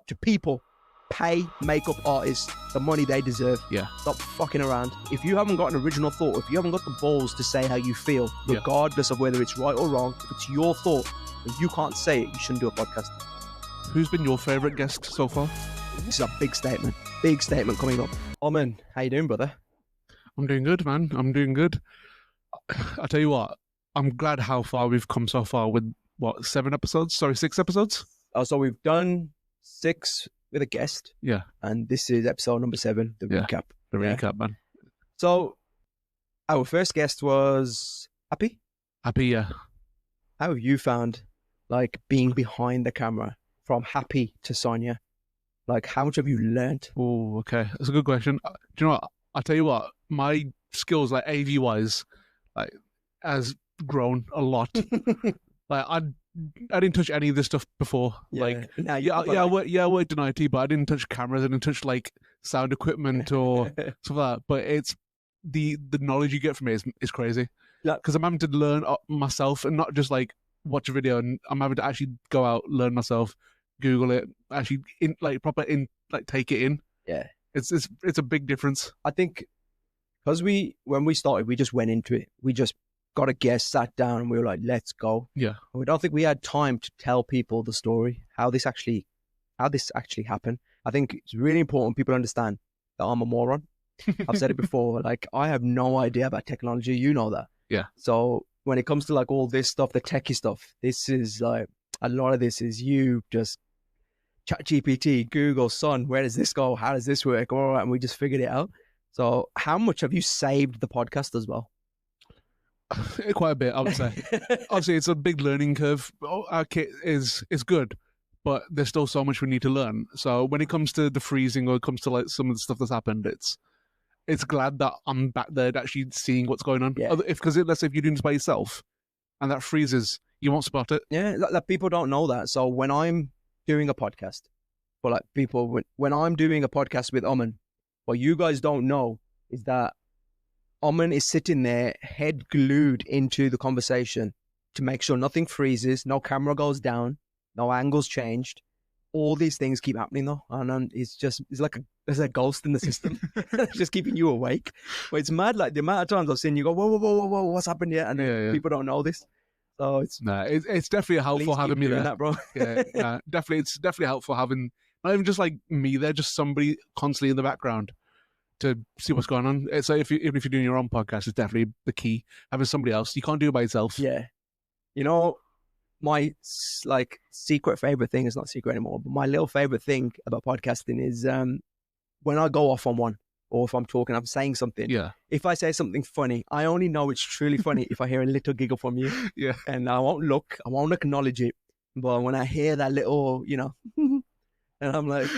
to people, pay makeup artists the money they deserve. Yeah. Stop fucking around. If you haven't got an original thought, if you haven't got the balls to say how you feel, regardless of whether it's right or wrong, if it's your thought and you can't say it, you shouldn't do a podcast. Who's been your favourite guest so far? This is a big statement. Big statement coming up. Aman, how you doing, brother? I'm doing good, man. I'm doing good. I tell you what, I'm glad how far we've come so far with, 6 episodes? Oh, so we've done 6 with a guest. Yeah. And this is episode number 7, the recap. The recap, man. So, our first guest was Happy. Happy, yeah. How have you found, like, being behind the camera from Happy to Sonia? Like, how much have you learned? Oh, okay. That's a good question. Do you know what? I'll tell you what, my skills, like, AV-wise, like, has grown a lot. Like, I didn't touch any of this stuff before. Yeah. Like, Now I worked in IT, but I didn't touch cameras. I didn't touch like sound equipment or stuff like that. But it's the knowledge you get from it is crazy. Yeah. Because I'm having to learn myself and not just like watch a video. And I'm having to actually go out, learn myself, Google it, actually take it in. Yeah. It's a big difference. I think because when we started, we just went into it. We just got a guest, sat down, and we were like, let's go. Yeah. And we don't think we had time to tell people the story, how this actually happened. I think it's really important people understand that I'm a moron. I've said it before. Like, I have no idea about technology. You know that. Yeah. So when it comes to like all this stuff, the techie stuff, this is like, a lot of this is you just chat GPT, Google, son, where does this go? How does this work? All right. And we just figured it out. So how much have you saved the podcast as well? Quite a bit, I would say. Obviously, it's a big learning curve. Our kit is good, but there's still so much we need to learn. So when it comes to the freezing or it comes to like some of the stuff that's happened, it's glad that I'm back there actually seeing what's going on. Yeah. Because let's say if you're doing this by yourself and that freezes, you won't spot it. Yeah, like people don't know that. So when I'm doing a podcast, for like people, when I'm doing a podcast with Aman, what you guys don't know is that Aman is sitting there, head glued into the conversation to make sure nothing freezes, no camera goes down, no angles changed. All these things keep happening though, and it's like there's a ghost in the system, just keeping you awake. But it's mad, like the amount of times I've seen you go, whoa, what's happened here? And people don't know this, so it's definitely helpful having me there, that, bro. Definitely, it's definitely helpful having not even just like me there, just somebody constantly in the background to see what's going on. So even if you're doing your own podcast, it's definitely the key. Having somebody else, you can't do it by yourself. Yeah, you know, my like secret favorite thing is not secret anymore, but my little favorite thing about podcasting is when I go off on one, or if I'm talking, I'm saying something. Yeah. If I say something funny, I only know it's truly funny if I hear a little giggle from you. Yeah. And I won't acknowledge it, but when I hear that little, and I'm like,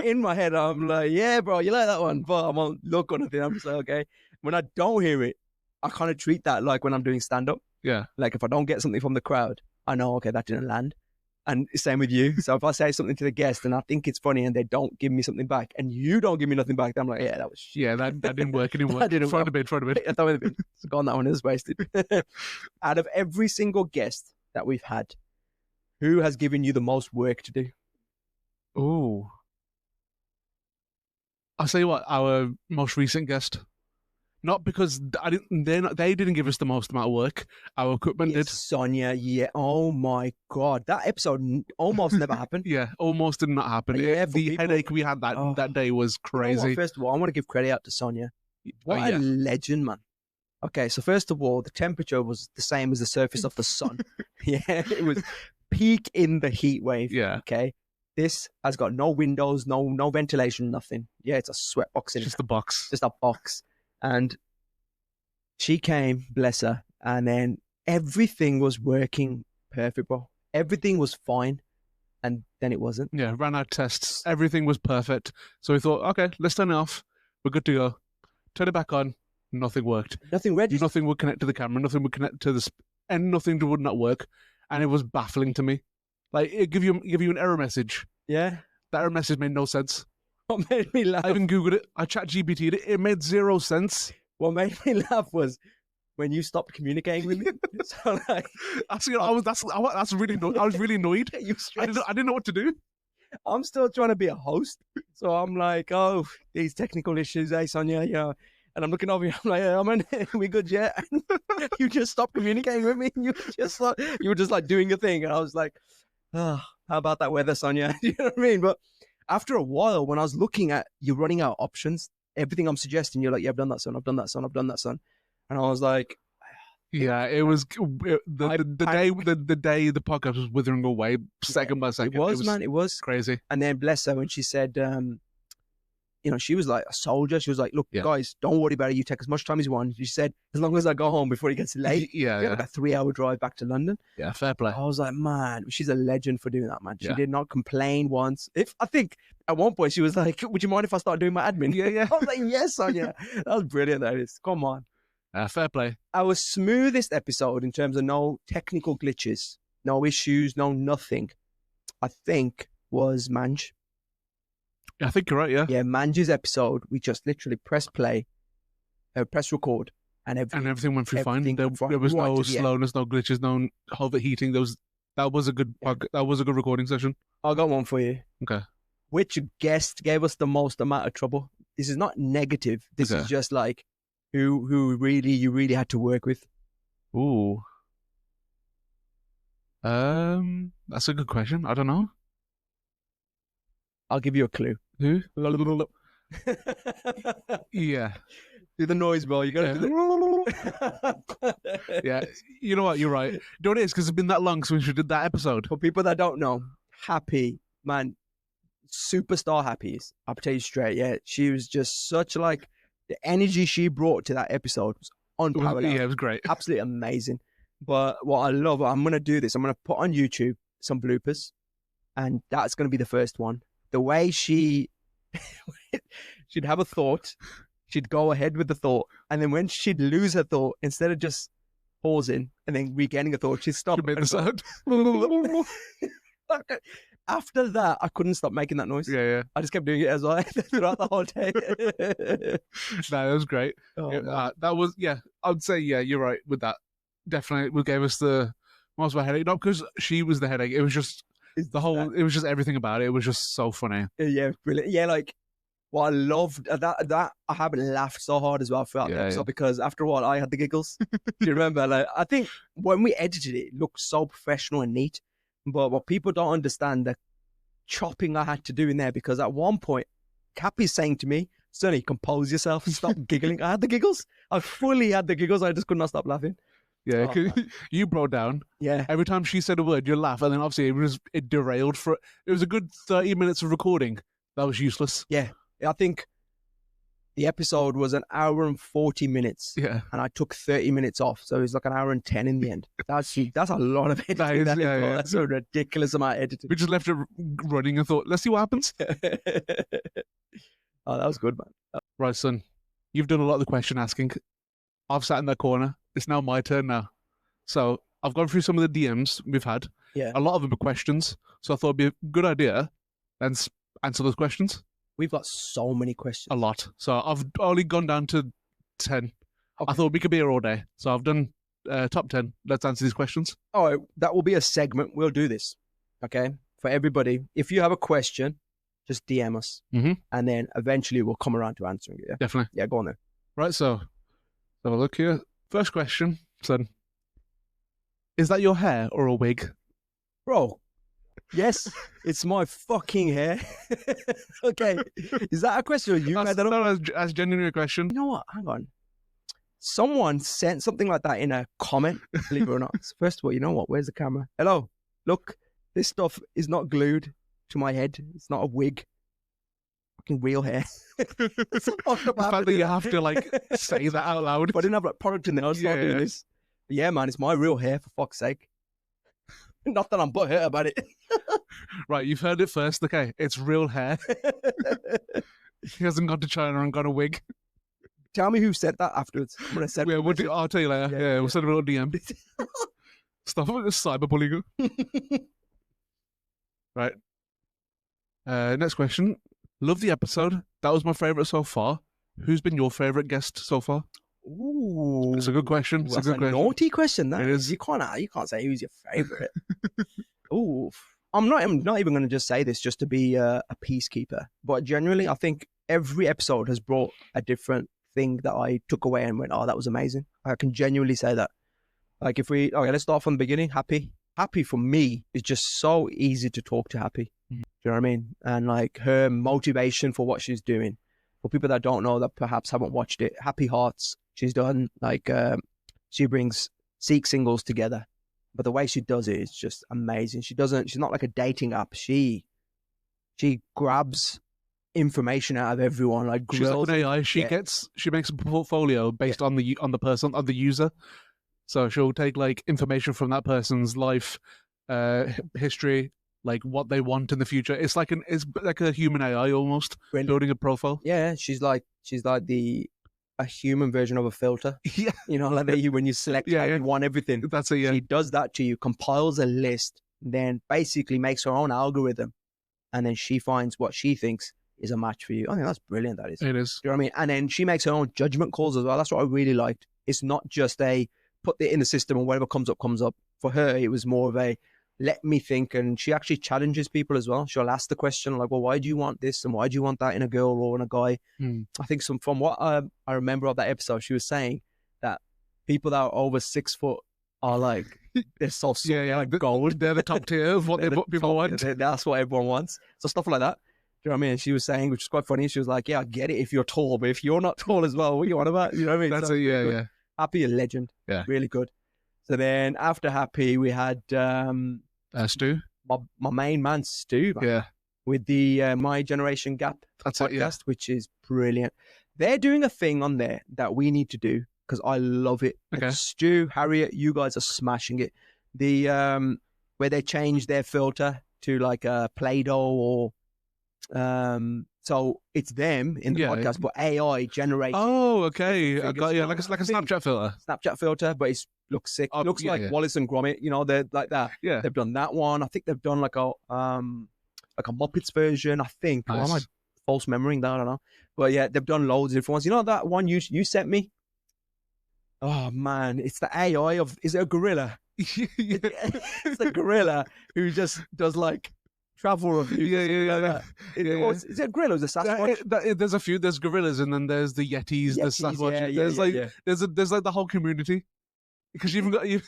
in my head, I'm like, yeah, bro, you like that one? But I won't look or anything. I'm just like, okay. When I don't hear it, I kind of treat that like when I'm doing stand-up. Yeah. Like if I don't get something from the crowd, I know, okay, that didn't land. And same with you. So if I say something to the guest and I think it's funny and they don't give me something back and you don't give me nothing back, then I'm like, yeah, that was shit. Yeah, that didn't work. It didn't work. That didn't Throw work. it a bit. I thought it was gone, that one is wasted. Out of every single guest that we've had, who has given you the most work to do? Oh. I'll say what, our most recent guest. Not because they didn't give us the most amount of work. Our equipment did. Sonia, yeah. Oh my God. That episode almost never happened. Yeah, almost did not happen. Yeah, the headache we had that day was crazy. You know what? First of all, I want to give credit out to Sonia. What a legend, man. Okay, so first of all, the temperature was the same as the surface of the sun. Yeah, it was peak in the heat wave. Yeah. Okay. This has got no windows, no ventilation, nothing. Yeah, it's a sweat box in it. Just a box. Just a box. And she came, bless her, and then everything was working perfect, bro. Everything was fine, and then it wasn't. Yeah, ran our tests. Everything was perfect. So we thought, okay, let's turn it off. We're good to go. Turn it back on. Nothing worked. Nothing registered. Nothing would connect to the camera. Nothing would connect to the... and nothing would not work. And it was baffling to me. Like, it give you an error message. Yeah. That error message made no sense. What made me laugh? I even Googled it. I chat GPT'd it. It made zero sense. What made me laugh was when you stopped communicating with me. So like, I was really annoyed. I was really annoyed. I didn't know what to do. I'm still trying to be a host. So I'm like, oh, these technical issues, hey, Sonia, yeah. And I'm looking over you. I'm like, yeah, man, we good yet? You just stopped communicating with me. You were just like doing your thing. And I was like, oh, how about that weather, Sonia? You know what I mean? But after a while, when I was looking at you running out options, everything I'm suggesting, you're like, yeah, I've done that, son. I've done that, son. I've done that, son. And I was like, yeah, it was the day the podcast was withering away, second by second. It was, man. It was crazy. And then bless her when she said, you know, she was like a soldier. She was like, look, guys, don't worry about it. You take as much time as you want. She said, as long as I go home before it gets late. Yeah, like a 3-hour drive back to London. Yeah, fair play. I was like, man, she's a legend for doing that, man. She did not complain once. I think at one point she was like, would you mind if I start doing my admin? Yeah. I was like, yes, Sonia. That was brilliant. That is. Come on. Fair play. Our smoothest episode in terms of no technical glitches, no issues, no nothing, I think was Manj. I think you're right, yeah. Yeah, Manj's episode, we just literally press play, press record, and everything went through fine. There was no slowness, no glitches, no overheating. That was a good recording session. I got one for you. Okay. Which guest gave us the most amount of trouble? This is not negative. This is just like who you really had to work with. Ooh. That's a good question. I don't know. I'll give you a clue. Who? Yeah. Do the noise, bro. You gotta do the... Yeah. You know what? You're right. You know what it is? Because it's been that long since we did that episode. For people that don't know, Happy, man, superstar Happy. I'll tell you straight. Yeah. She was just such like, the energy she brought to that episode was unparalleled. Yeah, it was great. Absolutely amazing. But what I love, I'm going to do this. I'm going to put on YouTube some bloopers, and that's going to be the first one. The way she'd have a thought, she'd go ahead with the thought, and then when she'd lose her thought, instead of just pausing and then regaining a thought, she'd stop. She made the sound. After that, I couldn't stop making that noise. Yeah. I just kept doing it as well throughout the whole day. No, that was great. That was, I would say, you're right with that. Definitely, it gave us the most of a headache. Not because she was the headache. It was just it was just everything about it. It was just so funny. Yeah, brilliant. Yeah, like, what I loved, that I haven't laughed so hard as well throughout the episode because after a while, I had the giggles. Do you remember? Like, I think when we edited it, it looked so professional and neat. But what people don't understand, the chopping I had to do in there, because at one point, Cappy's saying to me, Sonny, compose yourself, stop giggling. I had the giggles. I fully had the giggles. I just could not stop laughing. Yeah, you broke down. Yeah. Every time she said a word, you laugh, and then obviously it derailed for. It was a good 30 minutes of recording. That was useless. Yeah, I think the episode was an hour and 40 minutes. Yeah. And I took 30 minutes off. So it was like an hour and 10 in the end. That's a lot of editing. That's a ridiculous amount of editing. We just left it running and thought, let's see what happens. Oh, that was good, man. Right, son. You've done a lot of the question asking. I've sat in that corner. It's now my turn now. So I've gone through some of the DMs we've had. Yeah. A lot of them are questions. So I thought it'd be a good idea and answer those questions. We've got so many questions. A lot. So I've only gone down to 10. Okay. I thought we could be here all day. So I've done top 10. Let's answer these questions. All right. That will be a segment. We'll do this. Okay. For everybody. If you have a question, just DM us. Mm-hmm. And then eventually we'll come around to answering it. Yeah? Definitely. Yeah, go on then. Right. So have a look here. First question, son. Is that your hair or a wig? Bro. Yes, it's my fucking hair. Okay, is that a question? Or you made that up? That's genuinely a question. You know what? Hang on. Someone sent something like that in a comment, believe it or not. First of all, you know what? Where's the camera? Hello. Look, this stuff is not glued to my head. It's not a wig. Fucking real hair. The fact that you have to like say that out loud. But I didn't have like product in there. I was not doing this. But yeah, man, it's my real hair, for fuck's sake. Not that I'm butthurt about it. Right, you've heard it first. Okay, it's real hair. He hasn't gone to China and got a wig. Tell me who said that afterwards. I'm gonna send. Yeah, I'll tell you later. Yeah, we'll send a little DM. Stuff like this cyberbullying. Right. Next question. Love the episode. That was my favourite so far. Who's been your favourite guest so far? Ooh, it's a good question. It's a good question. Naughty question. That it is. You can't say who's your favourite. Ooh, I'm not even going to just say this just to be a peacekeeper, but genuinely, I think every episode has brought a different thing that I took away and went, oh, that was amazing. I can genuinely say that. Like okay, let's start from the beginning. Happy for me is just so easy to talk to Happy. Do you know what I mean? And like her motivation for what she's doing. For people that don't know, that perhaps haven't watched it, Happy Hearts, she's done like, she brings Sikh singles together. But the way she does it is just amazing. She's not like a dating app. She grabs information out of everyone. Like she's like an AI. She makes a portfolio based on the person, on the user. So she'll take like information from that person's life, history, like what they want in the future. It's like a human AI almost, building a profile. Yeah, she's like a human version of a filter. Yeah, you know, like that when you select, you want everything. That's it. Yeah, she does that to you, compiles a list, then basically makes her own algorithm, and then she finds what she thinks is a match for you. I think that's brilliant. That is. It is. Do you know what I mean? And then she makes her own judgment calls as well. That's what I really liked. It's not just a put it in the system and whatever comes up comes up. For her, it was more of a let me think, and she actually challenges people as well. She'll ask the question like, well, why do you want this and why do you want that in a girl or in a guy? I think from what I remember of that episode, she was saying that people that are over 6 foot are like, they're so like gold. They're the top tier of what people want. That's what everyone wants. So stuff like that. Do you know what I mean? She was saying, which is quite funny, she was like, yeah, I get it if you're tall, but if you're not tall as well, what are you on about? You know what I mean? That's so, yeah. Happy, a legend. Yeah. Really good. So then after Happy, we had Stu. My main man, Stu. Man, yeah. With the My Generation Gap podcast, which is brilliant. They're doing a thing on there that we need to do because I love it. Okay. Like Stu, Harriet, you guys are smashing it. The where they change their filter to like a Play-Doh or so it's them in the podcast, but AI generates. Oh, okay. I got like a Snapchat filter. Snapchat filter, but it looks sick. It looks like Wallace and Gromit. You know, they're like that. Yeah, they've done that one. I think they've done like a Muppets version. I think. Nice. Or am I false memorying that? I don't know. But yeah, they've done loads of different ones. You know that one you sent me? Oh man, it's the AI of. Is it a gorilla? It's a gorilla who just does like travel reviews. Is it a gorilla or is it Sasquatch? There's a few. There's gorillas, and then there's the Yetis. There's Sasquatch. There's like the whole community. Because you've got you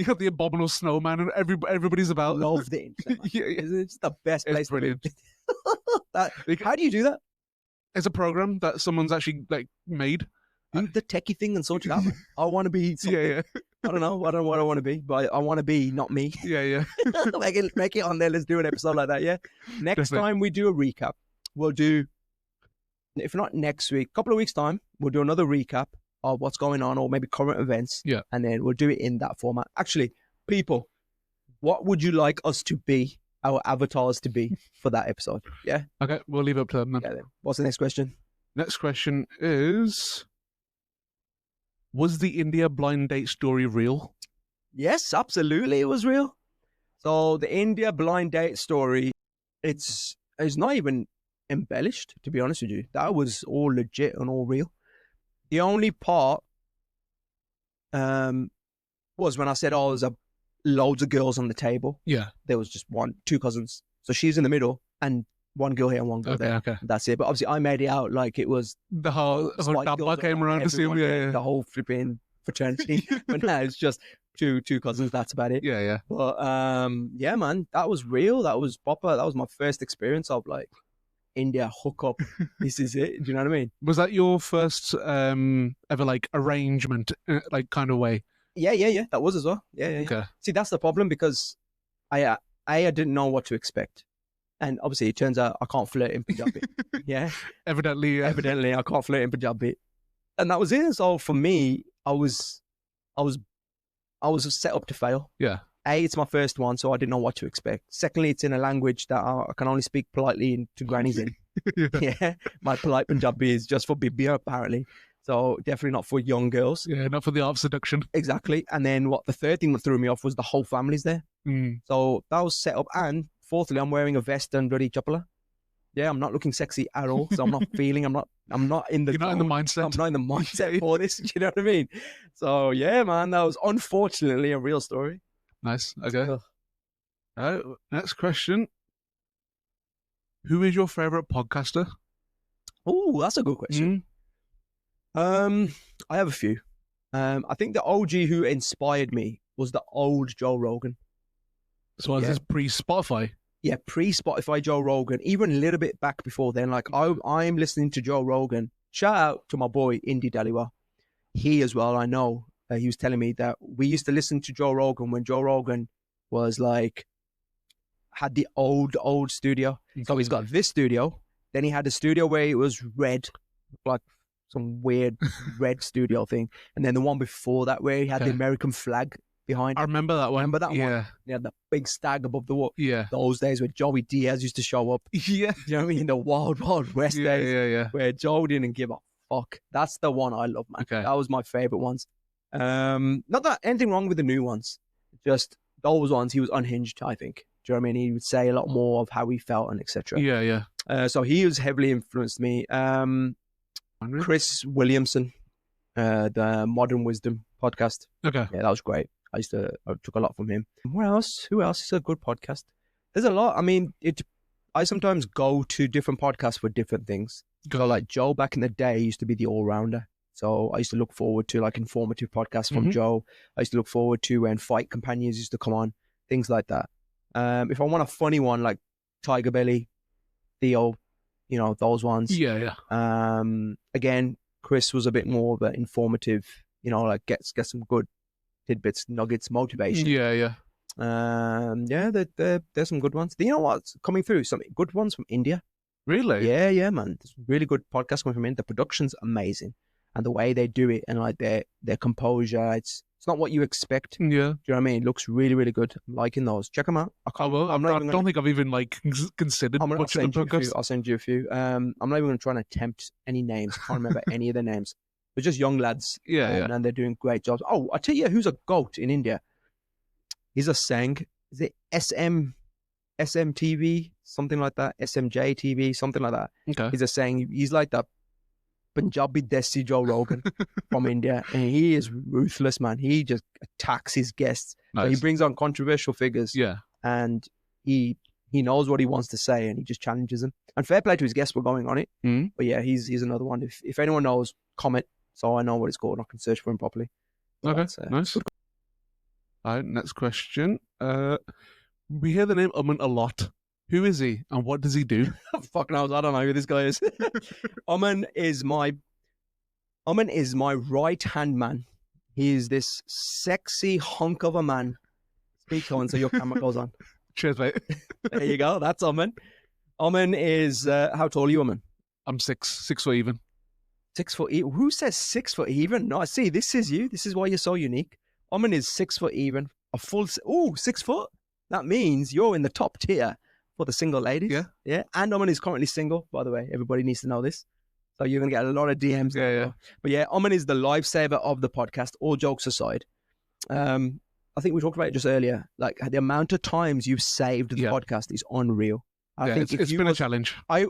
got the abominable snowman, and everybody's about. Love the internet. It's the best place. Brilliant. How do you do that? It's a program that someone's actually like made. The techie thing and sort it out. I want to be. Yeah. I don't know what I want to be, but I want to be not me. Yeah. make it on there. Let's do an episode like that. Yeah. Next time we do a recap, we'll do. If not next week, a couple of weeks time, we'll do another recap of what's going on or maybe current events. Yeah. And then we'll do it in that format. Actually, people, what would you like us to be, our avatars to be for that episode? Yeah. Okay, we'll leave it up to them then. Yeah, then. What's the next question? Next question is, was the India blind date story real? Yes, absolutely. It was real. So the India blind date story, it's not even embellished, to be honest with you. That was all legit and all real. The only part was when I said, there's loads of girls on the table. Yeah. There was just two cousins. So she's in the middle and one girl here and one girl there. Okay. That's it. But obviously I made it out like it was... The whole double came around to see him. Yeah. The whole flipping fraternity. But now it's just two cousins. That's about it. Yeah. But yeah, man, that was real. That was proper. That was my first experience of like India hookup. This is it. Do you know what I mean? Was that your first ever like arrangement, like kind of way? Yeah. That was as well. Yeah. Okay. See, that's the problem because I didn't know what to expect. And obviously, it turns out I can't flirt in Punjabi. Yeah. Evidently, I can't flirt in Punjabi. And that was it. So for me, I was set up to fail. Yeah. It's my first one, so I didn't know what to expect. Secondly, it's in a language that I can only speak politely to grannies in. Yeah. My polite Punjabi is just for bibia, apparently. So definitely not for young girls. Yeah, not for the art of seduction. Exactly. And then the third thing that threw me off was the whole family's there. So that was set up. And fourthly, I'm wearing a vest and bloody chapala. Yeah, I'm not looking sexy at all. So I'm not feeling, I'm not in the... You're not in the mindset. I'm not in the mindset for this. Do you know what I mean? So yeah, man, that was unfortunately a real story. Nice. Okay. Next question. Who is your favorite podcaster? Oh, that's a good question. I have a few. I think the OG who inspired me was the old Joe Rogan. So is this pre-Spotify? Yeah, pre-Spotify Joe Rogan, even a little bit back before then. Like I'm listening to Joe Rogan. Shout out to my boy Indy Daliwa. He as well, I know. He was telling me that we used to listen to Joe Rogan when Joe Rogan was like had the old studio. So he's got this studio. Then he had a studio where it was red, like some weird red studio thing. And then the one before that where he had the American flag behind. I remember that one. Remember that one? Yeah. He had the big stag above the wall. Yeah. Those days where Joey Diaz used to show up. Yeah. You know what I mean? The wild west days. Yeah. Where Joe didn't give a fuck. That's the one I love, man. Okay. That was my favorite ones. Not that anything wrong with the new ones. Just those ones, he was unhinged, I think. Do you know what I mean? He would say a lot more of how he felt and etc. Yeah. So he was heavily influenced me. Chris Williamson, the Modern Wisdom podcast. Okay. Yeah, that was great. I took a lot from him. What else? Who else is a good podcast? There's a lot. I mean, I sometimes go to different podcasts for different things. So like Joe back in the day used to be the all-rounder. So I used to look forward to like informative podcasts from Joe. I used to look forward to when Fight Companions used to come on, things like that. If I want a funny one like Tiger Belly, Theo, you know, those ones. Yeah. Again, Chris was a bit more of an informative, you know, like get some good tidbits, nuggets, motivation. Yeah. There's some good ones. You know what's coming through? Some good ones from India. Really? Yeah, man. There's really good podcasts coming from India. The production's amazing. And the way they do it and like their composure, it's not what you expect. Yeah. Do you know what I mean? It looks really, really good. I'm liking those. Check them out. I don't think I've even like considered much of the podcast. I'll send you a few. I'm not even going to try and attempt any names. I can't remember any of their names. They're just young lads. Yeah. And they're doing great jobs. Oh, I'll tell you who's a goat in India. He's a Sang. Is it SMTV? Something like that. SMJ TV, something like that. Okay. He's a Sang. He's like the Punjabi Desi Joe Rogan from India. And he is ruthless, man. He just attacks his guests. Nice. So he brings on controversial figures. Yeah. And he knows what he wants to say and he just challenges them. And fair play to his guests for going on it. But yeah, he's another one. If anyone knows, comment so I know what it's called. I can search for him properly. Okay, nice. All right, next question. We hear the name Aman a lot. Who is he and what does he do? Fuck knows. I don't know who this guy is. Aman is my right-hand man. He is this sexy hunk of a man. Speak on so your camera goes on. Cheers, mate. There you go. That's Aman. Aman is, how tall are you, Aman? I'm 6 foot even. 6 foot even? Who says 6 foot even? No, see, this is you. This is why you're so unique. Aman is 6 foot even. A full, 6 foot? That means you're in the top tier for the single ladies. Yeah. And Aman is currently single, by the way. Everybody needs to know this. So you're going to get a lot of DMs. Yeah. But yeah, Aman is the lifesaver of the podcast, all jokes aside. I think we talked about it just earlier. Like the amount of times you've saved the podcast is unreal. I think it's been a challenge. I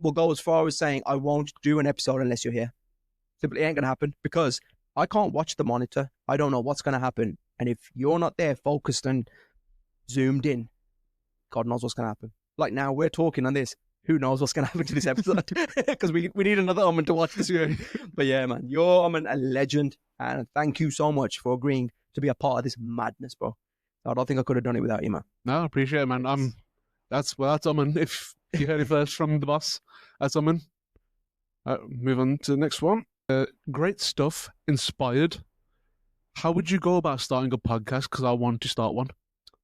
will go as far as saying I won't do an episode unless you're here. Simply ain't going to happen because I can't watch the monitor. I don't know what's going to happen. And if you're not there focused and zoomed in, God knows what's going to happen. Like now we're talking on this. Who knows what's going to happen to this episode? Because we need another Aman to watch this year. But yeah, man, you're Aman, a legend. And thank you so much for agreeing to be a part of this madness, bro. I don't think I could have done it without you, man. No, I appreciate it, man. That's Aman. If you heard it first from the boss, that's Aman. Move on to the next one. Great stuff. Inspired. How would you go about starting a podcast? Because I want to start one.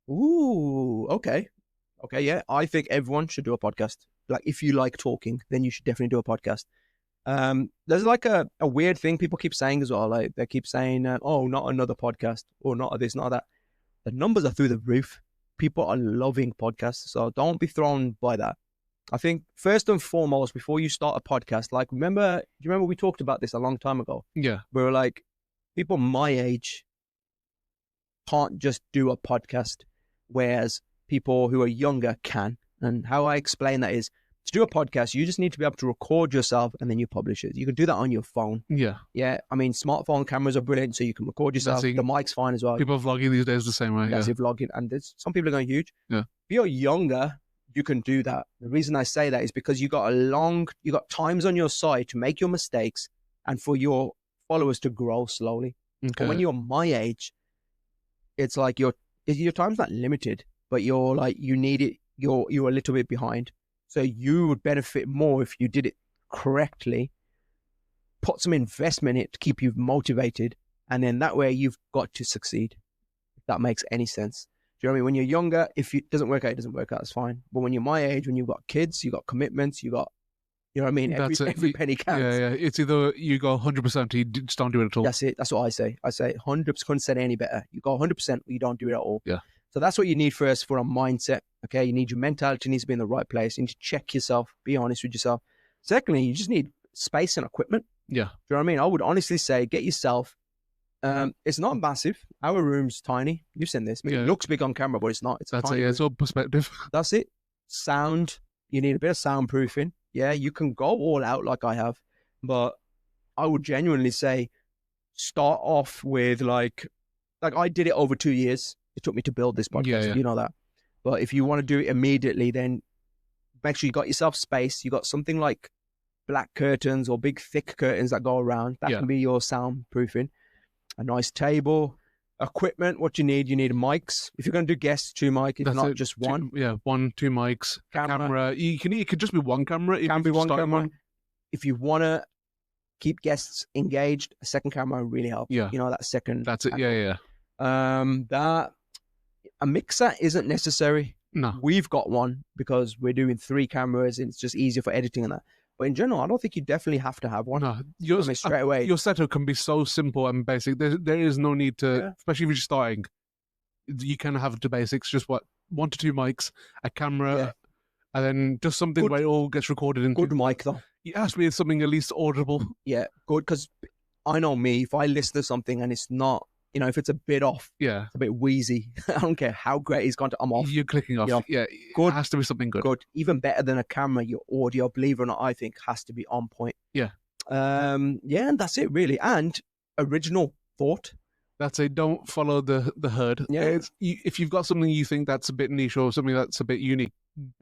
Ooh, okay. Okay, yeah. I think everyone should do a podcast. Like, if you like talking, then you should definitely do a podcast. There's like a weird thing people keep saying as well. Like, they keep saying, oh, not another podcast, or not this, not that. The numbers are through the roof. People are loving podcasts, so don't be thrown by that. I think first and foremost, before you start a podcast, like, do you remember we talked about this a long time ago? Yeah. We were like, people my age can't just do a podcast, whereas people who are younger can. And how I explain that is to do a podcast, you just need to be able to record yourself and then you publish it. You can do that on your phone. Yeah. Yeah. I mean, smartphone cameras are brilliant, so you can record yourself. The mic's fine as well. People are vlogging these days the same way. That's vlogging. And there's some people are going huge. Yeah. If you're younger, you can do that. The reason I say that is because you got times on your side to make your mistakes and for your followers to grow slowly. Okay. But when you're my age, it's like your time's not limited, but you're like, you need it. You're a little bit behind. So you would benefit more if you did it correctly, put some investment in it to keep you motivated. And then that way you've got to succeed. If that makes any sense. Do you know what I mean? When you're younger, if it doesn't work out, it doesn't work out. It's fine. But when you're my age, when you've got kids, you've got commitments, you know what I mean? Every penny counts. Yeah. It's either you go 100% or you just don't do it at all. That's it. That's what I say. I say 100%, couldn't say it any better. You go 100% or you don't do it at all. Yeah. So that's what you need first for a mindset. Okay. You need your mentality needs to be in the right place. You need to check yourself, be honest with yourself. Secondly, you just need space and equipment. Yeah. Do you know what I mean? I would honestly say get yourself. It's not massive. Our room's tiny. You've seen this. I mean, It looks big on camera, but it's not. That's it. Yeah, it's all perspective. That's it. Sound. You need a bit of soundproofing. Yeah, you can go all out like I have, but I would genuinely say start off with like I did it over 2 years. It took me to build this podcast. Yeah. You know that. But if you want to do it immediately, then make sure you got yourself space. You got something like black curtains or big thick curtains that go around. That can be your soundproofing. A nice table, equipment. What you need mics. If you're going to do guests, 2 mics. If not, just one. 1, 2 mics. Camera. It could just be one camera. It can be one camera. If you want to keep guests engaged, a second camera really helps. Yeah. You know, that second. That's it. Yeah. That a mixer isn't necessary. No. We've got one because we're doing 3 cameras and it's just easier for editing and that. But in general, I don't think you definitely have to have one. No, straight away. Your setup can be so simple and basic. There is no need to, especially if you're just starting. You can have the basics, just 1 to 2 mics, a camera, and then just something where it all gets recorded into. Good mic though. It has to be something at least audible. Yeah, good, because I know me. If I listen to something and it's not, if it's a bit off, it's a bit wheezy, I don't care how great it's gone to, I'm off. You're clicking off. Yeah, good. It has to be something good. Good. Even better than a camera, your audio, believe it or not, I think has to be on point. Yeah. And that's it really. And original thought. That's it. Don't follow the herd. Yeah. If you've got something you think that's a bit niche or something that's a bit unique,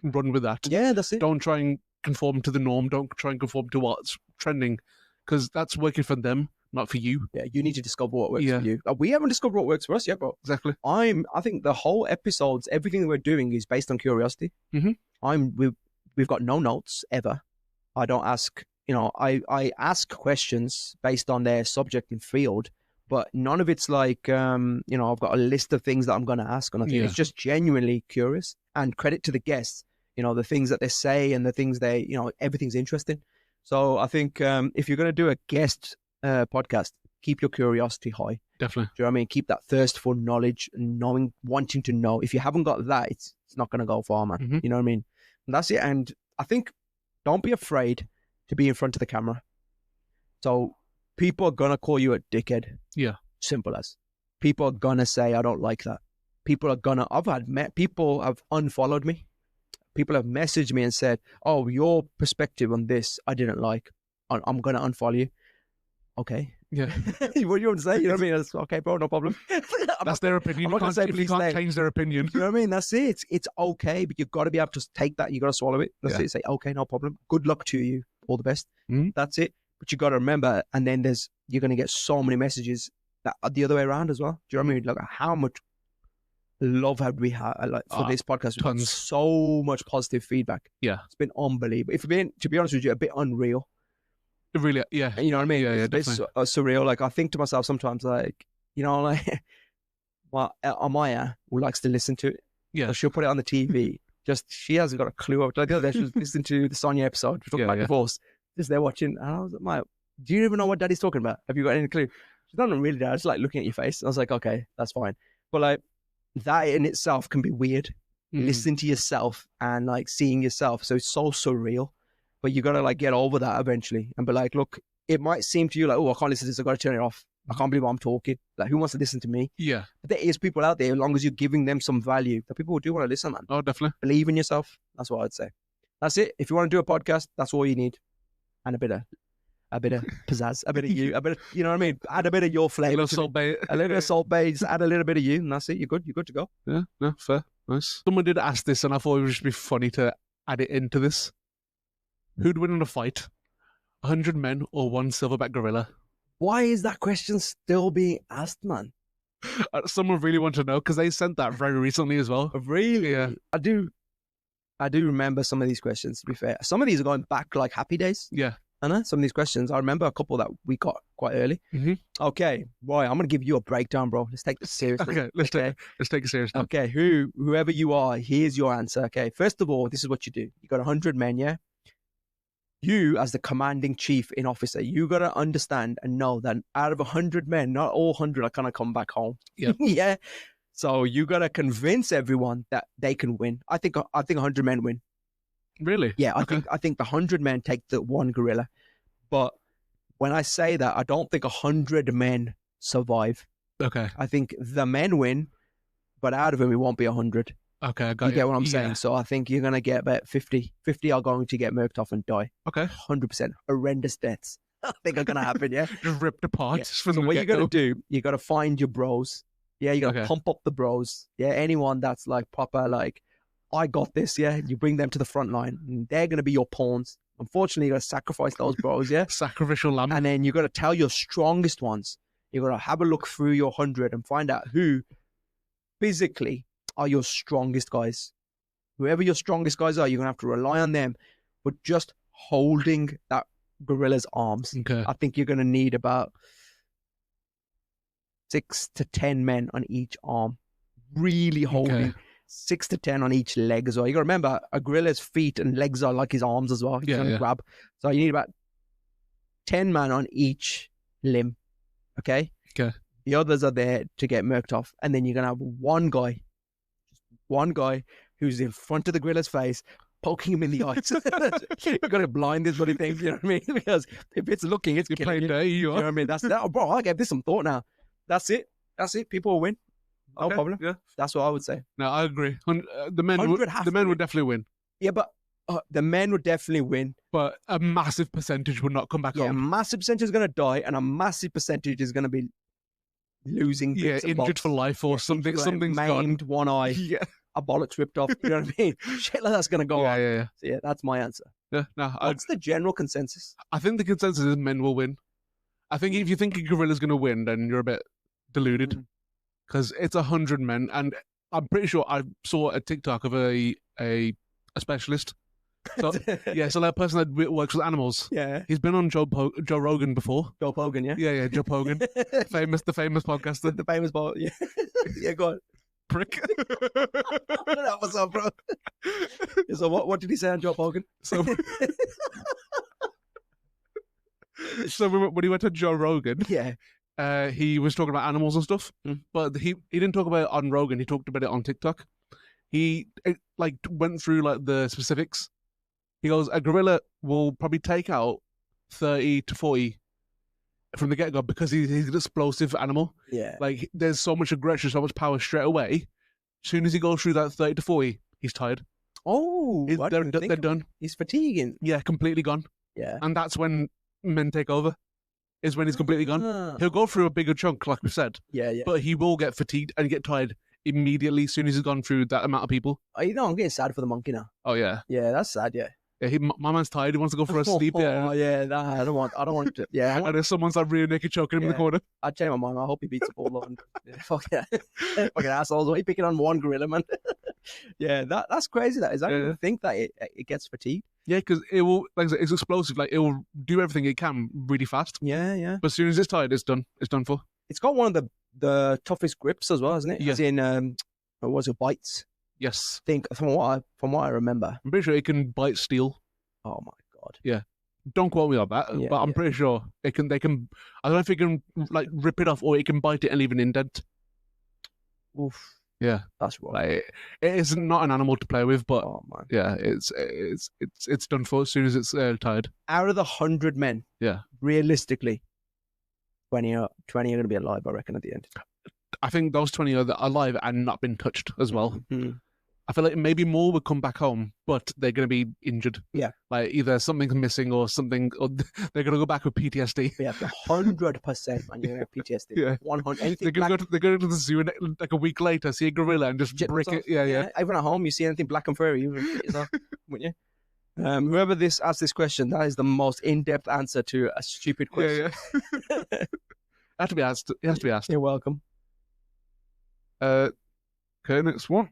run with that. Yeah, that's it. Don't try and conform to the norm. Don't try and conform to what's trending, because that's working for them, not for you. Yeah, you need to discover what works for you. We haven't discovered what works for us yet, bro. Exactly. I think the whole episodes, everything that we're doing is based on curiosity. Mm-hmm. We've got no notes ever. I don't ask, I ask questions based on their subject and field, but none of it's like, I've got a list of things that I'm going to ask or nothing. It's just genuinely curious, and credit to the guests, the things that they say and the things everything's interesting. So I think if you're going to do a guest podcast, keep your curiosity high. Definitely. Do you know what I mean? Keep that thirst for knowledge and wanting to know. If you haven't got that, it's not going to go far, man. Mm-hmm. You know what I mean? And that's it. And I think don't be afraid to be in front of the camera. So people are going to call you a dickhead. Yeah. Simple as. People are going to say, I don't like that. People are going to, people have unfollowed me. People have messaged me and said, oh, your perspective on this, I didn't like. I'm going to unfollow you. Okay. Yeah. What do you want to say? You know what I mean? That's okay, bro, no problem. That's their opinion. I'm not going to say please stay. Change their opinion. You know what I mean? That's it. It's okay, but you've got to be able to take that. You've got to swallow it. That's it. Say, okay, no problem. Good luck to you. All the best. Mm-hmm. That's it. But you've got to remember, and then you're going to get so many messages that are the other way around as well. Do you know what I mean? Like, how much love have we had for this podcast? We've got so much positive feedback. Yeah. It's been unbelievable. To be honest with you, a bit unreal. Really, yeah. You know what I mean? Yeah, it's surreal. Like, I think to myself sometimes, like, well, Amaya, who likes to listen to it, so she'll put it on the TV. She hasn't got a clue. Like the other day, she was listening to the Sonia episode. We talked about divorce. Just there watching, and I was like, do you even know what Daddy's talking about? Have you got any clue? She's not really, Dad. Just like looking at your face. I was like, okay, that's fine. But like, that in itself can be weird. Listening to yourself and like seeing yourself. So it's so surreal. But you got to like get over that eventually and be like, look, it might seem to you like, oh, I can't listen to this. I got to turn it off. I can't believe I'm talking. Like, who wants to listen to me? Yeah. But there is people out there, as long as you're giving them some value, that people do want to listen, man. Oh, definitely. Believe in yourself. That's what I'd say. That's it. If you want to do a podcast, that's all you need. And a bit of pizzazz, a bit of you, you know what I mean? Add a bit of your flavor. A little salt bay. A little bit of salt bay, just add a little bit of you, and that's it. You're good. You're good to go. Yeah, no, fair. Nice. Someone did ask this, and I thought it would just be funny to add it into this. Who'd win in a fight? 100 men or one silverback gorilla? Why is that question still being asked, man? Someone really want to know, because they sent that very recently as well. Really? Yeah. I do remember some of these questions, to be fair. Some of these are going back like happy days. Yeah. I know some of these questions. I remember a couple that we got quite early. Mm-hmm. Okay, Roy, I'm going to give you a breakdown, bro. Let's take this seriously. Okay, let's take it seriously. Okay, whoever you are, here's your answer. Okay, first of all, this is what you do. You got 100 men, yeah? You, as the commanding chief in officer, you got to understand and know that out of 100 men, not all 100 are going to come back home. Yep. Yeah. So you got to convince everyone that they can win. I think 100 men win. Really? Yeah, I Okay. think the 100 men take the one gorilla. But when I say that, I don't think 100 men survive. Okay. I think the men win, but out of them, it won't be 100. Okay, I got You get what I'm Yeah. saying? So I think you're going to get about 50. 50 are going to get murked off and die. Okay. 100%. Horrendous deaths. I think are going to happen, yeah? Just ripped apart. Yeah. From So the what you got get-go. to do, you got to find your bros. Yeah, you got to Okay. pump up the bros. Yeah, anyone that's like proper, like, I got this, yeah? You bring them to the front line. And they're going to be your pawns. Unfortunately, you got to sacrifice those bros, yeah? Sacrificial lamb. And then you got to tell your strongest ones. You got to have a look through your 100 and find out who physically are your strongest guys. Whoever your strongest guys are, you're going to have to rely on them. But just holding that gorilla's arms, Okay. I think you're going to need about 6 to 10 men on each arm. Really holding. Okay. 6 to 10 on each leg as well. You got to remember, a gorilla's feet and legs are like his arms as well. He's Yeah, going to yeah. grab. So you need about 10 men on each limb. Okay? Okay. The others are there to get murked off. And then you're going to have one guy who's in front of the gorilla's face, poking him in the eyes. You've got to blind this bloody thing, you know what I mean? Because if it's looking, it's You're killing playing you. dirty, you You know what are. I mean? That's that. Oh, bro, I gave this some thought now. That's it. People will win. No Okay, problem. Yeah. That's what I would say. No, I agree. The men 100 have the to men win. would definitely win. Yeah, but the men would definitely win. But a massive percentage would not come back Yeah, a home. massive percentage is going to die, and a massive percentage is going to be losing. Yeah, bits and injured bobs. for life or something. Like Something's maimed, gone. one eye, Yeah. a bollock's ripped off. You know what I mean? Shit like that's going to go Yeah, on. yeah, yeah. So yeah, that's my answer. Yeah, no, What's the general consensus? I think the consensus is men will win. I think if you think a gorilla's going to win, then you're a bit deluded, Mm. because it's 100 men, and I'm pretty sure I saw a TikTok of a specialist. So yeah, so that person that works with animals. Yeah, He's been on Joe Rogan before. Joe Hogan. Yeah, Yeah, Joe Rogan, the famous podcaster. the famous ball. Yeah, yeah. Go on. Prick. That was up, bro. So what did he say on Joe Hogan? So when he went to Joe Rogan, Yeah, he was talking about animals and stuff, Mm. but he didn't talk about it on Rogan. He talked about it on TikTok. He went through like the specifics. He goes, a gorilla will probably take out 30 to 40 from the get-go because he's an explosive animal. yeah. Like, there's so much aggression, so much power straight away. As soon as he goes through that 30 to 40, he's tired. Oh, I They're didn't think they're of- done. He's fatiguing. Yeah, completely gone. Yeah. And that's when men take over, is when he's completely gone. Ah. He'll go through a bigger chunk, like we said, Yeah, yeah. but he will get fatigued and get tired immediately as soon as he's gone through that amount of people. Oh, you know, I'm getting sad for the monkey now. Oh, yeah. Yeah, that's sad. Yeah. Yeah, my man's tired. He wants to go for a sleep. Yeah. Oh, yeah. Nah, I don't want to. Yeah, And there's someone's like really naked choking him in the Yeah. corner. I'd change my mind. I hope he beats up all of them. Yeah, fuck yeah. Fucking assholes. Why are you picking on one gorilla, man? Yeah, that's crazy. That is. I Yeah, didn't yeah. think that it gets fatigued. Yeah, because it will, like I said, it's explosive. Like, it will do everything it can really fast. Yeah, yeah. But as soon as it's tired, it's done. It's done for. It's got one of the toughest grips as well, isn't it? Yeah. As in, what was it, bites? Yes. I think from what I remember. I'm pretty sure it can bite steel. Oh my god. Don't quote me on that, Yeah, but I'm yeah. pretty sure they can. I don't know if it can like rip it off or it can bite it and leave an indent. Oof. Yeah, That's right. like it is not an animal to play with, but Oh man. yeah, it's done for as soon as it's tired. Out of the 100 men, Yeah. realistically, 20 are going to be alive, I reckon, at the end. I think those 20 are alive and not been touched as well. Mhm. I feel like maybe more would come back home, but they're going to be injured. Yeah. Like either something's missing or something, or they're going to go back with PTSD. Yeah, 100%, man. You're gonna have PTSD. Yeah. 100. Anything They're going to go to the zoo like a week later, see a gorilla and just break it. Yeah. Even at home, you see anything black and furry, you would shit yourself, wouldn't you? Whoever asked this question, that is the most in-depth answer to a stupid question. Yeah. It has to be asked. It has to be asked. You're welcome. Okay, next one.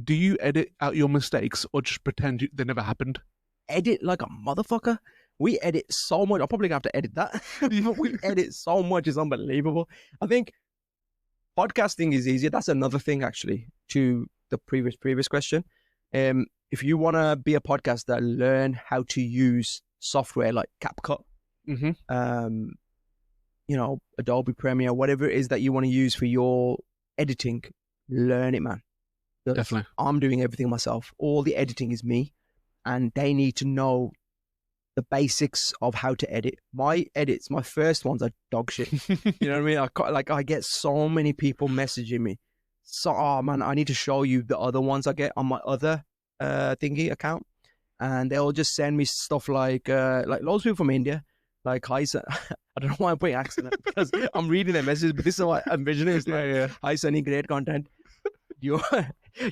Do you edit out your mistakes or just pretend they never happened? Edit like a motherfucker. We edit so much. I'll probably have to edit that. We edit so much. It's unbelievable. I think podcasting is easier. That's another thing, actually, to the previous question. If you want to be a podcaster, learn how to use software like CapCut, Adobe Premiere, whatever it is that you want to use for your editing. Learn it, man. Definitely. I'm doing everything myself. All the editing is me, and they need to know the basics of how to edit. My first ones are dog shit. You know what I mean? I get so many people messaging me. So, oh man, I need to show you the other ones I get on my other thingy account, and they'll just send me stuff like loads of people from India. Like, hi, son. I don't know why I'm putting accent because I'm reading their messages, but this is what I'm envisioning. It's like, hi, Sonny, great content. Your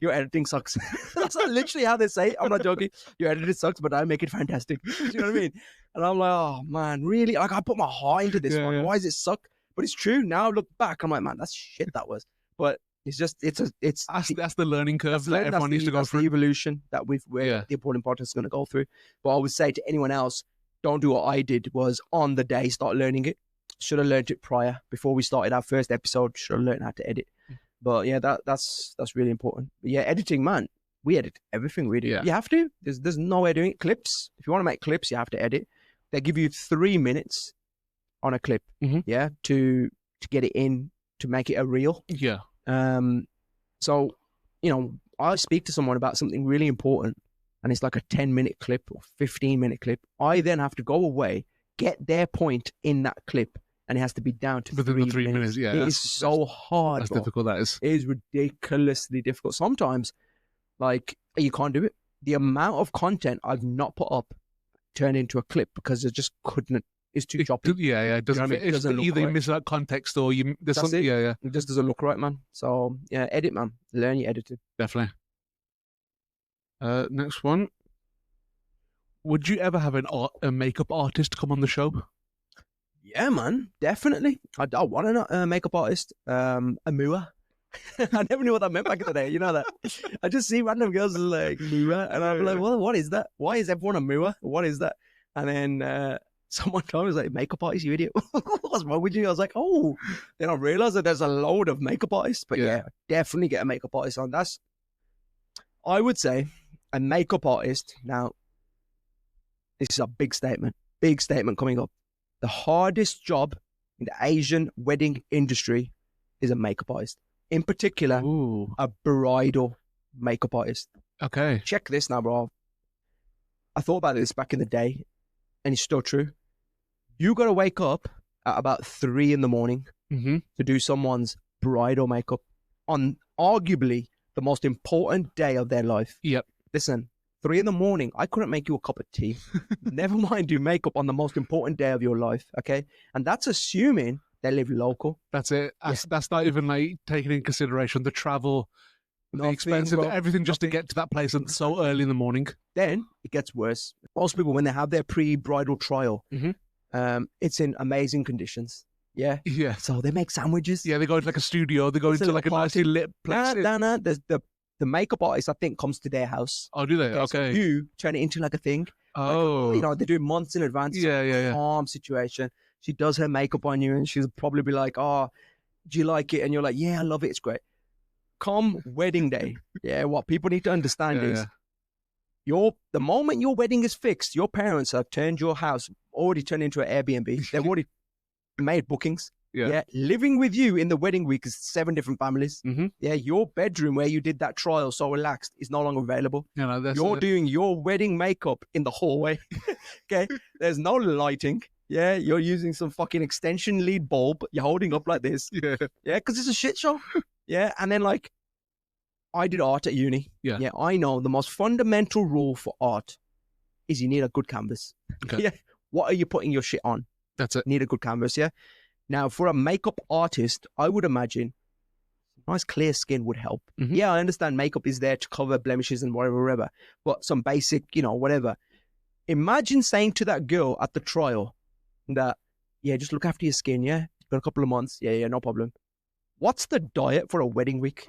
editing sucks. That's not literally how they say it. I'm not joking. Your editing sucks, but I make it fantastic. Do you know what I mean? And I'm like, oh man, really? Like, I put my heart into this one. Yeah. Why does it suck? But it's true. Now I look back, I'm like, man, that's shit that was. But it's just, that's the learning curve that everyone needs to go through. The evolution that the Appauling podcast is going to go through. But I would say to anyone else, don't do what I did, was on the day start learning it. Should have learned it prior, before we started our first episode. Should have learned how to edit. But yeah, that's really important. But yeah, editing, man, we edit everything we do. Yeah. You have to. There's no way doing it. Clips. If you want to make clips, you have to edit. They give you 3 minutes on a clip. Yeah, to get it in, to make it a reel. Yeah. So, I speak to someone about something really important, and it's like a 10-minute clip or 15-minute clip. I then have to go away, get their point in that clip, and it has to be down to within the 3 minutes. Yeah, it is so hard. That's difficult. That is. It is ridiculously difficult. Sometimes, like, you can't do it. The amount of content I've not put up turned into a clip because it just couldn't. It's too choppy. Yeah. It doesn't. It doesn't either you miss that context or you. There's something. Yeah. It just doesn't look right, man. So yeah, edit, man. Learn your editing. Definitely. Next one. Would you ever have a makeup artist come on the show? Yeah, man, definitely. I want a makeup artist. A Mua. I never knew what that meant back in the day. You know that? I just see random girls like Mua, and I'm like, well, what is that? Why is everyone a Mua? What is that? And then someone told me, was like, makeup artist, you idiot. What's wrong with you? I was like, oh. Then I realized that there's a load of makeup artists. But yeah, definitely get a makeup artist on. I would say, a makeup artist. Now, this is a big statement coming up. The hardest job in the Asian wedding industry is a makeup artist. In particular, a bridal makeup artist. Okay. Check this now, bro. I thought about this back in the day, and it's still true. You got to wake up at about 3 a.m. to do someone's bridal makeup on arguably the most important day of their life. Yep. Listen. 3 a.m, I couldn't make you a cup of tea. Never mind do makeup on the most important day of your life, okay? And that's assuming they live local. That's it. That's not even like taking into consideration the travel, the expense, everything just to get to that place so early in the morning. Then it gets worse. Most people, when they have their pre-bridal trial, it's in amazing conditions. Yeah. Yeah. So they make sandwiches. Yeah, they go to like a studio. They go into like a nicely lit place. Nah. The makeup artist, I think, comes to their house. Oh, do they? Okay. So you turn it into like a thing. Oh. Like, they do it months in advance. Yeah. Calm situation. She does her makeup on you, and she'll probably be like, oh, do you like it? And you're like, yeah, I love it. It's great. Come wedding day. Yeah, what people need to understand is the moment your wedding is fixed, your parents have turned your house, already turned into an Airbnb. They've already made bookings. Yeah. Living with you in the wedding week is 7 different families. Yeah. Your bedroom where you did that trial so relaxed is no longer available. You're doing your wedding makeup in the hallway. Okay. There's no lighting. Yeah. You're using some fucking extension lead bulb. You're holding up like this. Yeah. Because it's a shit show. Yeah. And then like I did art at uni. Yeah. Yeah, I know the most fundamental rule for art is you need a good canvas. Okay. Yeah. What are you putting your shit on? That's it. Need a good canvas, yeah? Now, for a makeup artist, I would imagine nice clear skin would help. Mhm. Yeah, I understand makeup is there to cover blemishes and whatever, but some basic, whatever. Imagine saying to that girl at the trial that, yeah, just look after your skin, yeah? Got a couple of months. Yeah, no problem. What's the diet for a wedding week?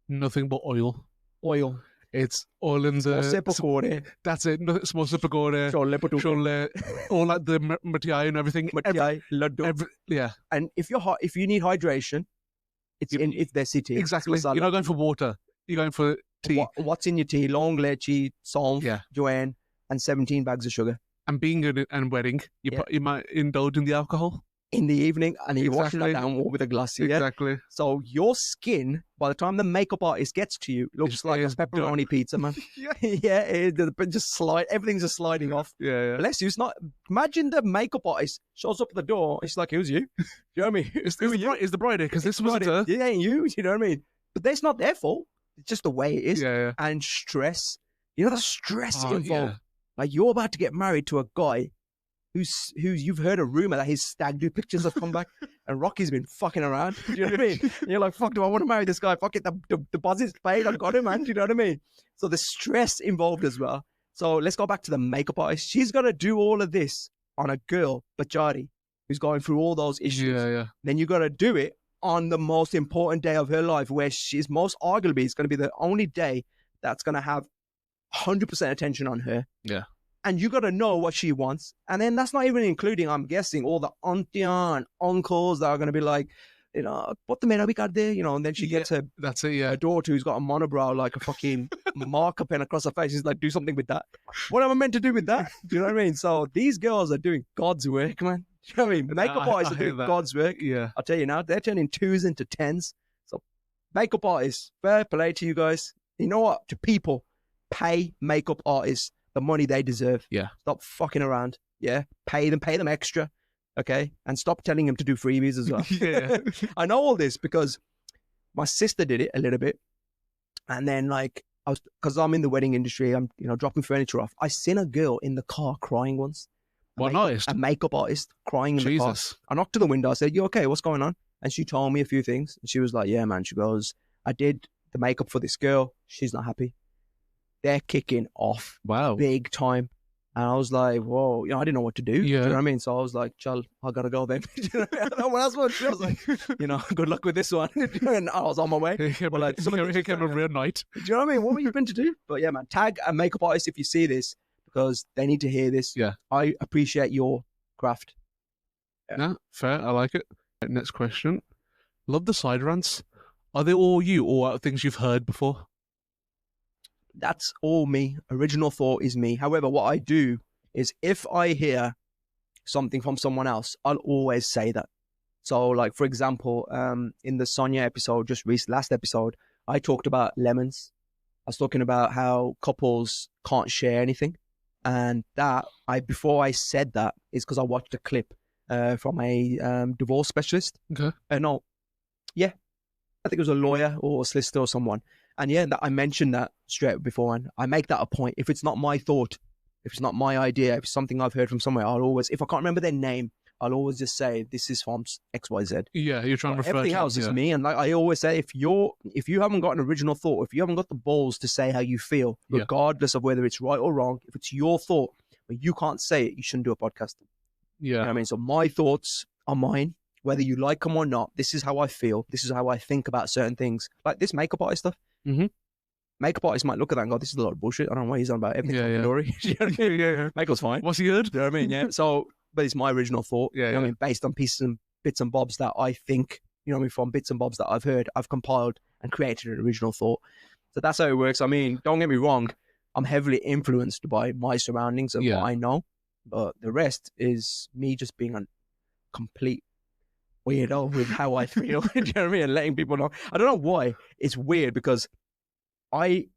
Nothing but oil. Oil. It's oil in the... Sepulchre. That's it. Small sepulchre. Sholle, all like the matiai and everything. Matiai, laddu. Yeah. And if you need hydration, it's if they're city. Exactly. You're not going for water. You're going for tea. What's in your tea? Long leche, salt, Joanne, and 17 bags of sugar. And being in a wedding, you might indulge in the alcohol. In the evening, and you're washing that down with a glass. Yeah? Exactly. So your skin, by the time the makeup artist gets to you, looks like a pepperoni pizza, man. Just slide. Everything's just sliding off. Yeah. Bless you. It's not. Imagine the makeup artist shows up at the door. It's like, who's you? Do you know what I mean? It's the bride because this wasn't her. It ain't you. You know what I mean? But that's not their fault. It's just the way it is. Yeah. And stress. You know the stress involved. Yeah. Like you're about to get married to a guy who's you've heard a rumor that his stag do pictures have come back and Rocky's been fucking around. Do you know what I mean? And you're like, fuck, do I want to marry this guy? Fuck it, the deposit's paid. I've got him, man. Do you know what I mean? So the stress involved as well. So let's go back to the makeup artist. She's got to do all of this on a girl, Bajari, who's going through all those issues. Yeah. Then you got to do it on the most important day of her life, where she's most arguably, it's going to be the only day that's going to have 100% attention on her. Yeah. And you got to know what she wants. And then that's not even including, I'm guessing, all the auntie and uncles that are going to be like, what the man we got there? And then she gets her, that's it, yeah. her daughter who's got a monobrow, like a fucking marker pen across her face. She's like, do something with that. What am I meant to do with that? Do you know what I mean? So these girls are doing God's work, man. Do you know what I mean? Makeup artists are doing God's work. Yeah. I'll tell you now, they're turning 2s into 10s. So makeup artists, fair play to you guys. You know what? To people, pay makeup artists the money they deserve. Yeah. Stop fucking around. Yeah. Pay them extra. Okay. And stop telling them to do freebies as well. Yeah. I know all this because my sister did it a little bit. And then because I'm in the wedding industry, I'm, dropping furniture off. I seen a girl in the car crying once. A makeup artist crying in the car. I knocked to the window. I said, you okay? What's going on? And she told me a few things. And she was like, yeah, man. She goes, I did the makeup for this girl. She's not happy. They're kicking off. Wow. Big time. And I was like, whoa, I didn't know what to do. Yeah. Do you know what I mean? So I was like, Chal, I gotta go then. Do you know what I mean? I was like, good luck with this one. And I was on my way. Here came a real night. Do you know what I mean? What were you meant to do? But yeah, man, tag a makeup artist if you see this, because they need to hear this. Yeah. I appreciate your craft. Yeah. No, fair. I like it. Next question. Love the side rants. Are they all you or things you've heard before? That's all me. Original thought is me. However, what I do is if I hear something from someone else, I'll always say that. So like, for example, in the Sonia episode, last episode, I talked about lemons. I was talking about how couples can't share anything. And before I said that is because I watched a clip from a divorce specialist. Okay. No. Yeah. I think it was a lawyer or a solicitor or someone. And yeah, I mentioned that straight beforehand. I make that a point. If it's not my thought, if it's not my idea, if it's something I've heard from somewhere, I'll always, if I can't remember their name, I'll always just say, this is from XYZ. Yeah, you're trying to refer to everything else is me. And like I always say, if you haven't got an original thought, if you haven't got the balls to say how you feel, regardless of whether it's right or wrong, if it's your thought, but you can't say it, you shouldn't do a podcast. Yeah. You know what I mean? So my thoughts are mine. Whether you like them or not, this is how I feel. This is how I think about certain things. Like this makeup artist stuff. Mm-hmm. Makeup artists might look at that and go, this is a lot of bullshit. I don't know what he's on about. Everything's glory. You know what I mean? Yeah. Makeup's fine. What's he heard? Do you know what I mean? Yeah. So, but it's my original thought. Yeah. You know what I mean? Based on pieces and bits and bobs that I think, you know what I mean? From bits and bobs that I've heard, I've compiled and created an original thought. So that's how it works. I mean, don't get me wrong. I'm heavily influenced by my surroundings and what I know. But the rest is me just being a complete weirdo with how I feel. Do you know what I mean? And letting people know. I don't know why. It's weird because I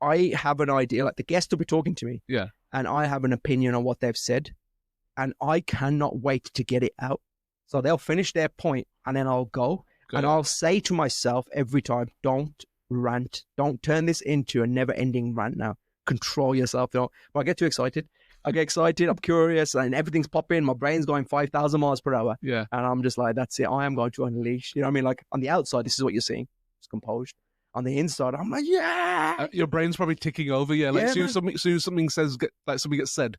have an idea, like the guest will be talking to me. Yeah. And I have an opinion on what they've said. And I cannot wait to get it out. So they'll finish their point and then I'll go. And I'll say to myself every time, don't rant. Don't turn this into a never-ending rant now. Control yourself. Don't. But I get too excited. I'm curious, and everything's popping. My brain's going 5,000 miles per hour. Yeah. And I'm just like, that's it. I am going to unleash. You know what I mean? Like on the outside, this is what you're seeing. It's composed. On the inside, I'm like, yeah. Your brain's probably ticking over. Yeah. Like, Yeah, soon as something something gets said,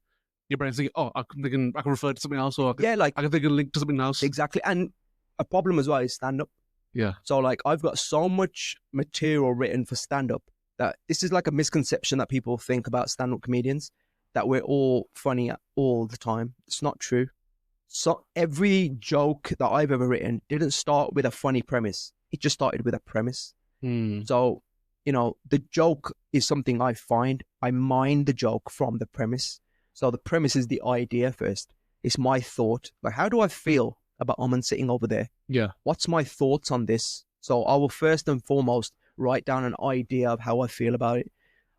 your brain's thinking, oh, I can refer to something else, or I can think of a link to something else. Exactly. And a problem as well is stand-up. Yeah. So like I've got so much material written for stand-up that this is like a misconception that people think about stand-up comedians, that we're all funny all the time. It's not true. So every joke that I've ever written didn't start with a funny premise. It just started with a premise. So, you know, the joke is something I find. I mine the joke from the premise. So the premise is the idea first. It's my thought. Like, how do I feel about Aman sitting over there? Yeah. What's my thoughts on this? So I will first and foremost write down an idea of how I feel about it.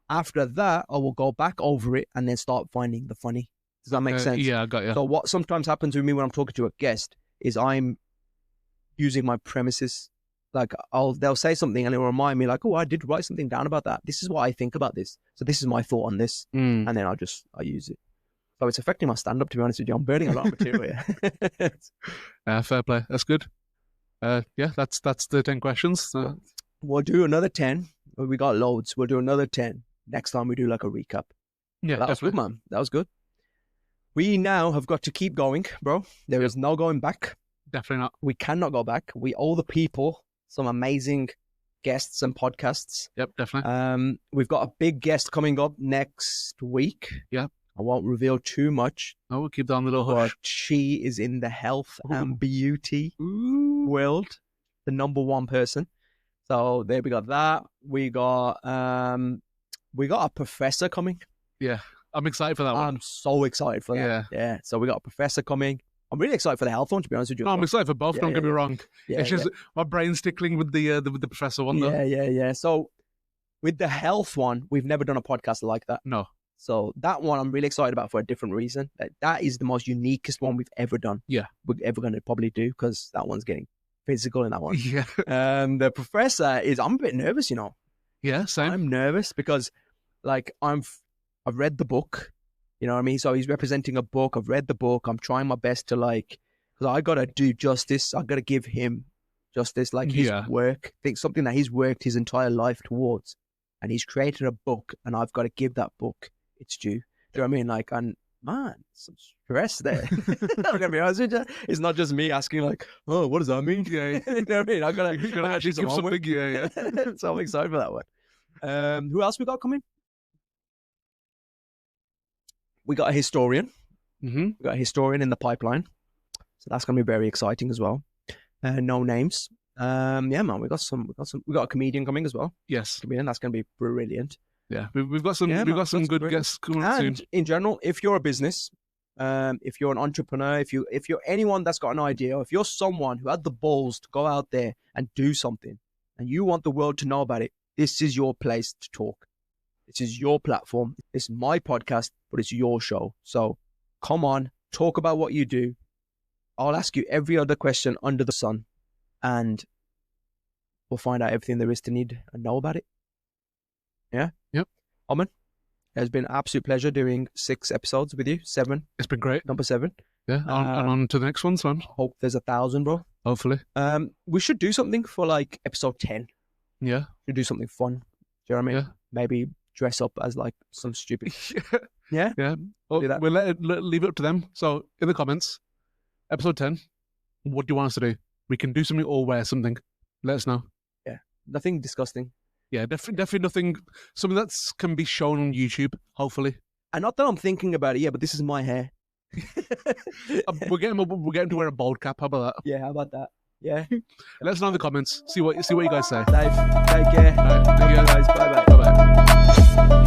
After that, I will go back over it and then start finding the funny. Does that make sense? Yeah, I got you. So what sometimes happens with me when I'm talking to a guest is I'm using my premises. Like they'll say something and it'll remind me like, oh, I did write something down about that. This is what I think about this. So this is my thought on this. And then I use it. So it's affecting my stand-up, to be honest with you. I'm burning a lot of material here. Fair play. That's good. Yeah, that's the 10 questions. We'll do another 10. We got loads. We'll do another 10 next time we do like a recap. Yeah, that was good, man. That was good. We now have got to keep going, bro. There is no going back. Definitely not. We cannot go back. We owe the people some amazing guests and podcasts. Yep, definitely. We've got a big guest coming up next week. Yep. I won't reveal too much. Oh, we'll keep down the little hush. But she is in the health and beauty world, the number one person. So there we got that. We got a professor coming. Yeah, I'm excited for that one. I'm so excited for that. Yeah. So we got a professor coming. I'm really excited for the health one, to be honest with you. No, I'm excited for both. Don't get me wrong. Yeah, it's just my brain's tickling with the professor one, though. Yeah. So with the health one, we've never done a podcast like that. No. So that one I'm really excited about for a different reason. That is the most uniquest one we've ever done. Yeah. We're ever going to probably do, because that one's getting physical in that one. Yeah. The professor is, I'm a bit nervous, you know. Yeah, same. I'm nervous because like I've read the book, you know what I mean? So he's representing a book. I've read the book. I'm trying my best to because I got to do justice. I got to give him justice, like his work. I think something that he's worked his entire life towards, and he's created a book, and I've got to give that book its due. Do you know what I mean? Like, and man, some stress there. I'm gonna be honest with you. It's not just me asking like, oh, what does that mean? Yeah. You know what I mean? I gotta actually give something. Yeah. So I'm excited for that one. Who else we got coming? We got a historian. Mm-hmm. We got a historian in the pipeline, so that's gonna be very exciting as well. No names. Yeah, man. We got a comedian coming as well. Yes, comedian. That's gonna be brilliant. Yeah, we've got some good guests coming up soon. In general, if you're a business, if you're an entrepreneur, if you're anyone that's got an idea, or if you're someone who had the balls to go out there and do something, and you want the world to know about it, this is your place to talk. This is your platform. It's my podcast, but it's your show. So come on, talk about what you do. I'll ask you every other question under the sun, and we'll find out everything there is to need and know about it. Yeah? Yep. Aman, it has been an absolute pleasure doing 6 episodes with you. 7. It's been great. Number 7. Yeah, and on to the next one, son. Hope there's 1,000, bro. Hopefully. We should do something for like episode 10. Yeah. We should do something fun. Do you know what I mean? Yeah. Maybe dress up as like some stupid... Yeah? Yeah? Well, we'll leave it up to them. So, in the comments, episode 10, what do you want us to do? We can do something or wear something. Let us know. Yeah. Nothing disgusting. Yeah, definitely nothing. Something that can be shown on YouTube, hopefully. And not that I'm thinking about it, but this is my hair. We're getting to wear a bald cap. How about that? Yeah, how about that? Yeah. Let us know in the comments. See what you guys say. Dave, take care. All right, thank you guys. Bye bye.